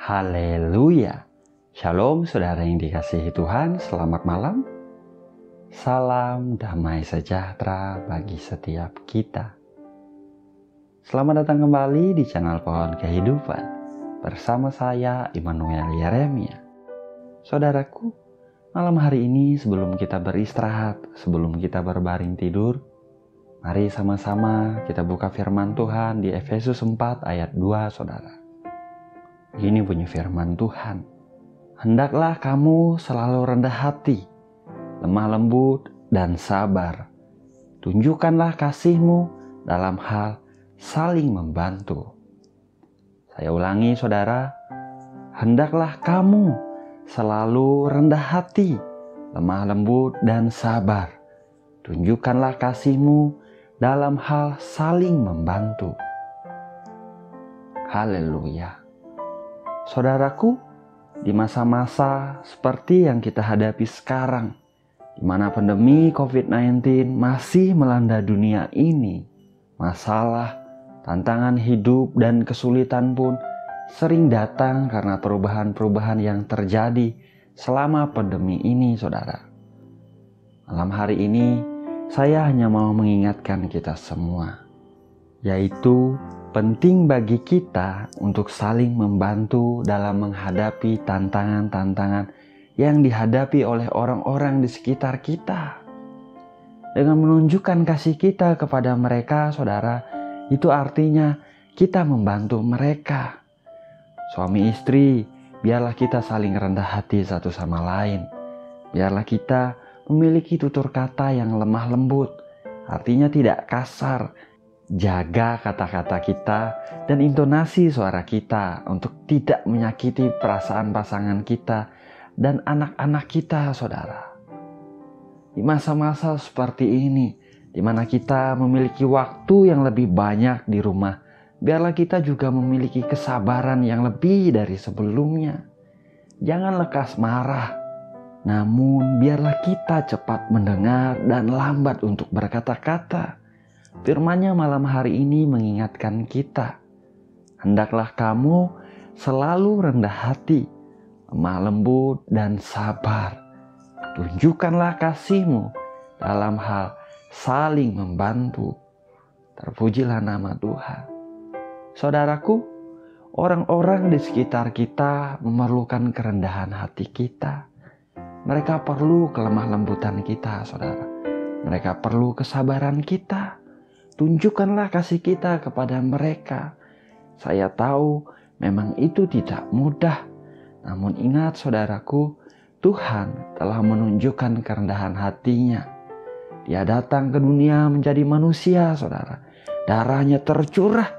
Haleluya. Shalom saudara yang dikasihi Tuhan, selamat malam. Salam damai sejahtera bagi setiap kita. Selamat datang kembali di channel Pohon Kehidupan bersama saya Immanuel Yeremia. Saudaraku, malam hari ini sebelum kita beristirahat, sebelum kita berbaring tidur, mari sama-sama kita buka firman Tuhan di Efesus 4 ayat 2 saudara. Ini bunyi firman Tuhan. Hendaklah kamu selalu rendah hati, lemah lembut dan sabar. Tunjukkanlah kasihmu dalam hal saling membantu. Saya ulangi saudara, hendaklah kamu selalu rendah hati, lemah lembut dan sabar. Tunjukkanlah kasihmu dalam hal saling membantu. Haleluya. Saudaraku, di masa-masa seperti yang kita hadapi sekarang, di mana pandemi COVID-19 masih melanda dunia ini, masalah, tantangan hidup dan kesulitan pun sering datang karena perubahan-perubahan yang terjadi selama pandemi ini, saudara. Malam hari ini, saya hanya mau mengingatkan kita semua, yaitu penting bagi kita untuk saling membantu dalam menghadapi tantangan-tantangan yang dihadapi oleh orang-orang di sekitar kita. Dengan menunjukkan kasih kita kepada mereka, saudara, itu artinya kita membantu mereka. Suami istri, biarlah kita saling rendah hati satu sama lain. Biarlah kita memiliki tutur kata yang lemah lembut, artinya tidak kasar. Jaga kata-kata kita dan intonasi suara kita untuk tidak menyakiti perasaan pasangan kita dan anak-anak kita, saudara. Di masa-masa seperti ini, di mana kita memiliki waktu yang lebih banyak di rumah, biarlah kita juga memiliki kesabaran yang lebih dari sebelumnya. Jangan lekas marah, namun biarlah kita cepat mendengar dan lambat untuk berkata-kata. Firman-Nya malam hari ini mengingatkan kita, hendaklah kamu selalu rendah hati, lemah lembut dan sabar. Tunjukkanlah kasihmu dalam hal saling membantu. Terpujilah nama Tuhan. Saudaraku, orang-orang di sekitar kita memerlukan kerendahan hati kita. Mereka perlu kelemah lembutan kita, saudara. Mereka perlu kesabaran kita. Tunjukkanlah kasih kita kepada mereka. Saya tahu memang itu tidak mudah. Namun ingat saudaraku, Tuhan telah menunjukkan kerendahan hatinya. Dia datang ke dunia menjadi manusia, saudara. Darahnya tercurah.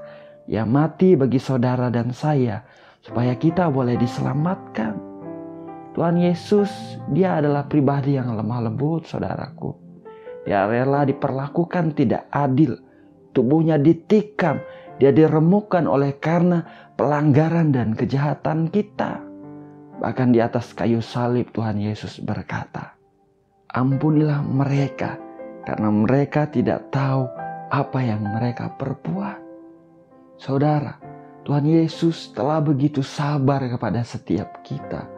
Dia mati bagi saudara dan saya, supaya kita boleh diselamatkan. Tuhan Yesus, dia adalah pribadi yang lemah lembut, saudaraku. Dia rela diperlakukan tidak adil. Tubuhnya ditikam, dia diremukkan oleh karena pelanggaran dan kejahatan kita. Bahkan di atas kayu salib Tuhan Yesus berkata, ampunilah mereka karena mereka tidak tahu apa yang mereka perbuat. Saudara, Tuhan Yesus telah begitu sabar kepada setiap kita.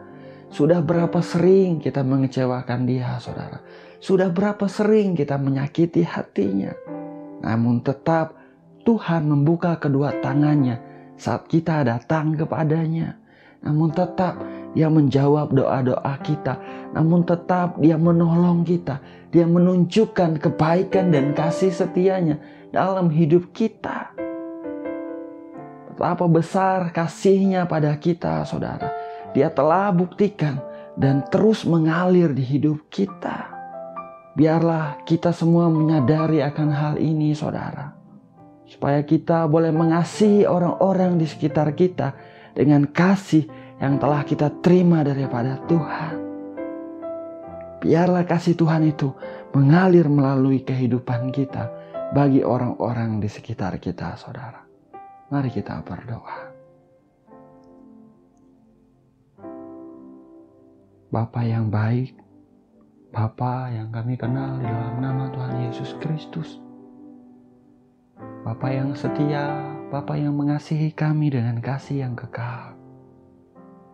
Sudah berapa sering kita mengecewakan dia, saudara. Sudah berapa sering kita menyakiti hatinya. Namun tetap Tuhan membuka kedua tangannya saat kita datang kepadanya. Namun tetap dia menjawab doa-doa kita. Namun tetap dia menolong kita. Dia menunjukkan kebaikan dan kasih setianya dalam hidup kita. Betapa besar kasihnya pada kita, saudara. Dia telah buktikan dan terus mengalir di hidup kita. Biarlah kita semua menyadari akan hal ini, saudara. Supaya kita boleh mengasihi orang-orang di sekitar kita dengan kasih yang telah kita terima daripada Tuhan. Biarlah kasih Tuhan itu mengalir melalui kehidupan kita bagi orang-orang di sekitar kita, saudara. Mari kita berdoa. Bapa yang baik, Bapa yang kami kenal di dalam nama Tuhan Yesus Kristus. Bapa yang setia, Bapa yang mengasihi kami dengan kasih yang kekal.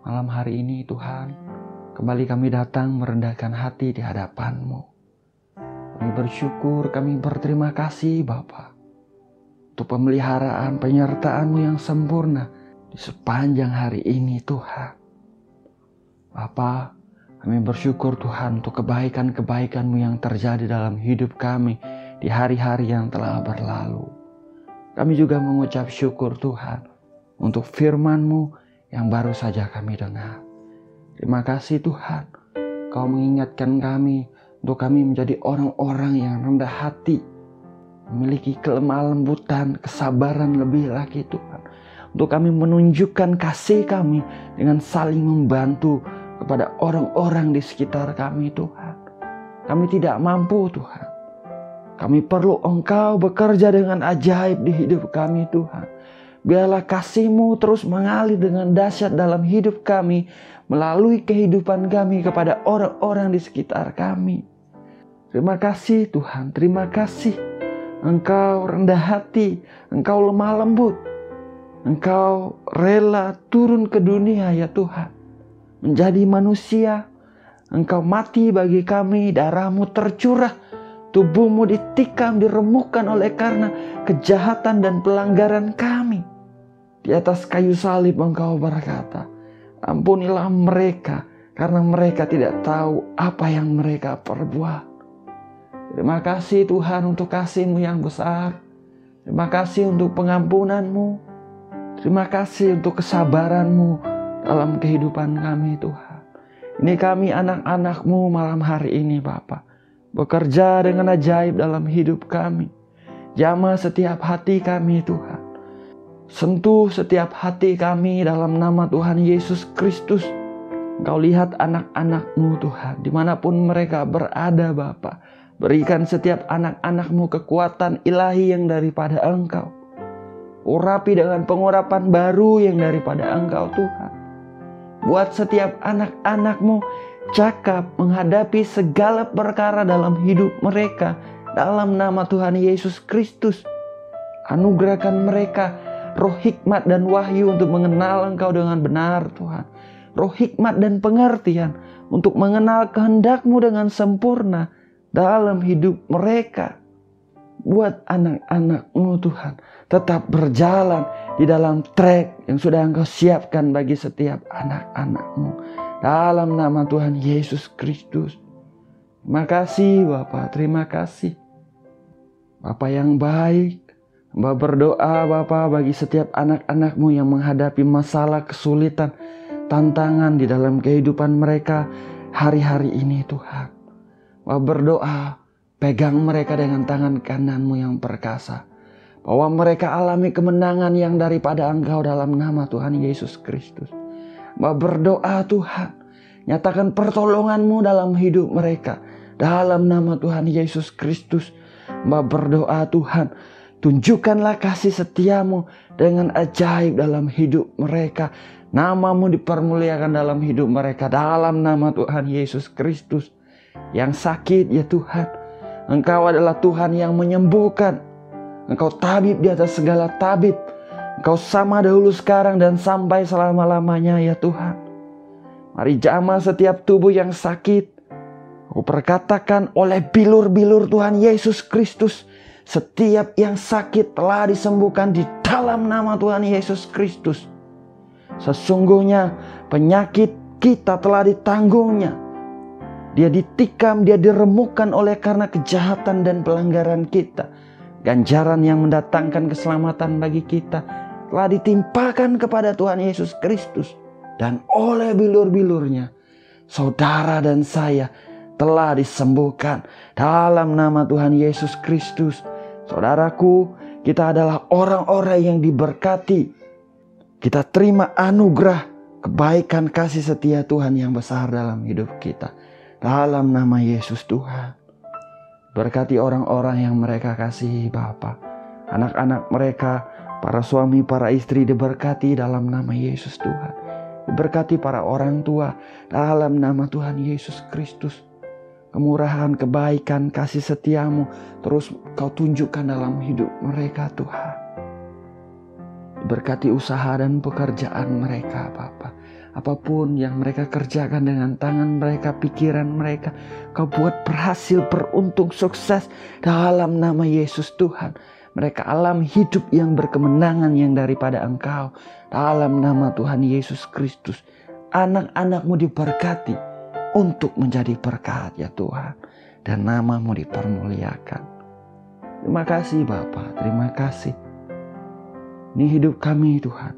Malam hari ini Tuhan, kembali kami datang merendahkan hati di hadapan-Mu. Kami bersyukur, kami berterima kasih Bapa untuk pemeliharaan penyertaan-Mu yang sempurna di sepanjang hari ini Tuhan. Bapa, kami bersyukur Tuhan untuk kebaikan-kebaikan-Mu yang terjadi dalam hidup kami di hari-hari yang telah berlalu. Kami juga mengucap syukur Tuhan untuk firman-Mu yang baru saja kami dengar. Terima kasih Tuhan, Kau mengingatkan kami untuk kami menjadi orang-orang yang rendah hati, memiliki kelemah lembutan, kesabaran lebih lagi Tuhan. Untuk kami menunjukkan kasih kami dengan saling membantu kepada orang-orang di sekitar kami Tuhan. Kami tidak mampu Tuhan. Kami perlu Engkau bekerja dengan ajaib di hidup kami Tuhan. Biarlah kasih-Mu terus mengalir dengan dahsyat dalam hidup kami, melalui kehidupan kami kepada orang-orang di sekitar kami. Terima kasih Tuhan, terima kasih. Engkau rendah hati, Engkau lemah lembut. Engkau rela turun ke dunia ya Tuhan, menjadi manusia. Engkau mati bagi kami, darah-Mu tercurah, tubuh-Mu ditikam, diremukkan oleh karena kejahatan dan pelanggaran kami. Di atas kayu salib Engkau berkata, ampunilah mereka karena mereka tidak tahu apa yang mereka perbuat. Terima kasih Tuhan untuk kasih-Mu yang besar. Terima kasih untuk pengampunan-Mu. Terima kasih untuk kesabaran-Mu dalam kehidupan kami Tuhan. Ini kami anak-anak-Mu malam hari ini Bapa, bekerja dengan ajaib dalam hidup kami. Jamah setiap hati kami Tuhan. Sentuh setiap hati kami dalam nama Tuhan Yesus Kristus. Engkau lihat anak-anak-Mu Tuhan, dimanapun mereka berada Bapa. Berikan setiap anak-anak-Mu kekuatan ilahi yang daripada Engkau. Urapi dengan pengurapan baru yang daripada Engkau Tuhan. Buat setiap anak-anak-Mu cakap menghadapi segala perkara dalam hidup mereka. Dalam nama Tuhan Yesus Kristus. Anugerahkan mereka roh hikmat dan wahyu untuk mengenal Engkau dengan benar Tuhan. Roh hikmat dan pengertian untuk mengenal kehendak-Mu dengan sempurna dalam hidup mereka. Buat anak-anak-Mu Tuhan tetap berjalan di dalam trek yang sudah Engkau siapkan bagi setiap anak-anak-Mu. Dalam nama Tuhan Yesus Kristus. Terima kasih Bapa, terima kasih. Bapa yang baik, Hamba berdoa Bapa bagi setiap anak-anak-Mu yang menghadapi masalah, kesulitan, tantangan di dalam kehidupan mereka hari-hari ini Tuhan. Hamba berdoa, pegang mereka dengan tangan kanan-Mu yang perkasa. Bahwa mereka alami kemenangan yang daripada Engkau dalam nama Tuhan Yesus Kristus. Hamba berdoa Tuhan, nyatakan pertolongan-Mu dalam hidup mereka. Dalam nama Tuhan Yesus Kristus. Hamba berdoa Tuhan, tunjukkanlah kasih setia-Mu dengan ajaib dalam hidup mereka. Nama-Mu dipermuliakan dalam hidup mereka. Dalam nama Tuhan Yesus Kristus. Yang sakit ya Tuhan, Engkau adalah Tuhan yang menyembuhkan. Engkau tabib di atas segala tabib. Engkau sama dahulu, sekarang, dan sampai selama-lamanya ya Tuhan. Mari jamah setiap tubuh yang sakit. Aku perkatakan oleh bilur-bilur Tuhan Yesus Kristus, setiap yang sakit telah disembuhkan di dalam nama Tuhan Yesus Kristus. Sesungguhnya penyakit kita telah ditanggungnya. Dia ditikam, dia diremukkan oleh karena kejahatan dan pelanggaran kita. Ganjaran yang mendatangkan keselamatan bagi kita telah ditimpakan kepada Tuhan Yesus Kristus. Dan oleh bilur-bilurnya, saudara dan saya telah disembuhkan dalam nama Tuhan Yesus Kristus. Saudaraku, kita adalah orang-orang yang diberkati. Kita terima anugerah, kebaikan, kasih setia Tuhan yang besar dalam hidup kita. Dalam nama Yesus Tuhan. Berkati orang-orang yang mereka kasihi Bapa. Anak-anak mereka, para suami, para istri diberkati dalam nama Yesus Tuhan. Diberkati para orang tua dalam nama Tuhan Yesus Kristus. Kemurahan, kebaikan, kasih setiamu terus Kau tunjukkan dalam hidup mereka Tuhan. Berkati usaha dan pekerjaan mereka Bapa. Apapun yang mereka kerjakan dengan tangan mereka, pikiran mereka, Kau buat berhasil, beruntung, sukses dalam nama Yesus Tuhan. Mereka alami hidup yang berkemenangan yang daripada Engkau. Dalam nama Tuhan Yesus Kristus. Anak-anak-Mu diberkati untuk menjadi berkat ya Tuhan. Dan nama-Mu dipermuliakan. Terima kasih Bapa, terima kasih. Ini hidup kami Tuhan.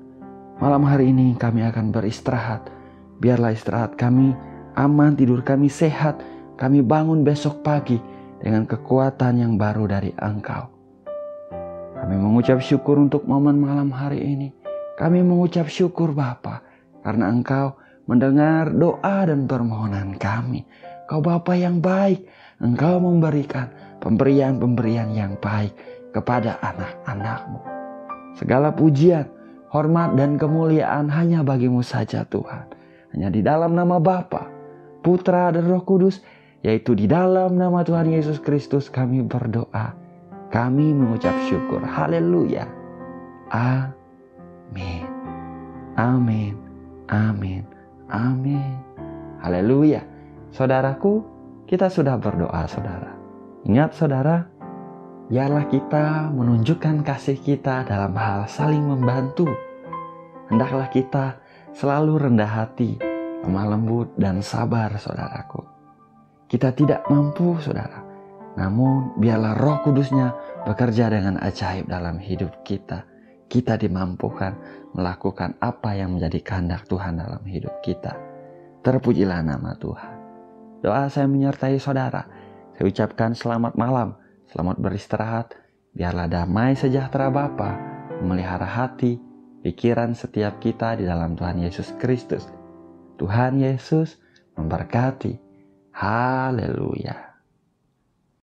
Malam hari ini kami akan beristirahat. Biarlah istirahat kami aman, tidur kami sehat. Kami bangun besok pagi dengan kekuatan yang baru dari Engkau. Kami mengucap syukur untuk momen malam hari ini. Kami mengucap syukur Bapa, karena Engkau mendengar doa dan permohonan kami. Kau Bapa yang baik, Engkau memberikan pemberian-pemberian yang baik kepada anak-anak-Mu. Segala pujian, hormat dan kemuliaan hanya bagi-Mu saja Tuhan. Hanya di dalam nama Bapa, Putra dan Roh Kudus, yaitu di dalam nama Tuhan Yesus Kristus kami berdoa. Kami mengucap syukur. Haleluya. Amin. Amin. Amin. Amin. Haleluya. Saudaraku, kita sudah berdoa saudara. Ingat saudara, biarlah kita menunjukkan kasih kita dalam hal saling membantu. Hendaklah kita selalu rendah hati, lemah lembut dan sabar saudaraku. Kita tidak mampu saudara, namun biarlah Roh Kudusnya bekerja dengan ajaib dalam hidup kita. Kita dimampukan melakukan apa yang menjadi kehendak Tuhan dalam hidup kita. Terpujilah nama Tuhan. Doa saya menyertai saudara. Saya ucapkan selamat malam. Selamat beristirahat, biarlah damai sejahtera Bapa memelihara hati, pikiran setiap kita di dalam Tuhan Yesus Kristus. Tuhan Yesus memberkati. Haleluya.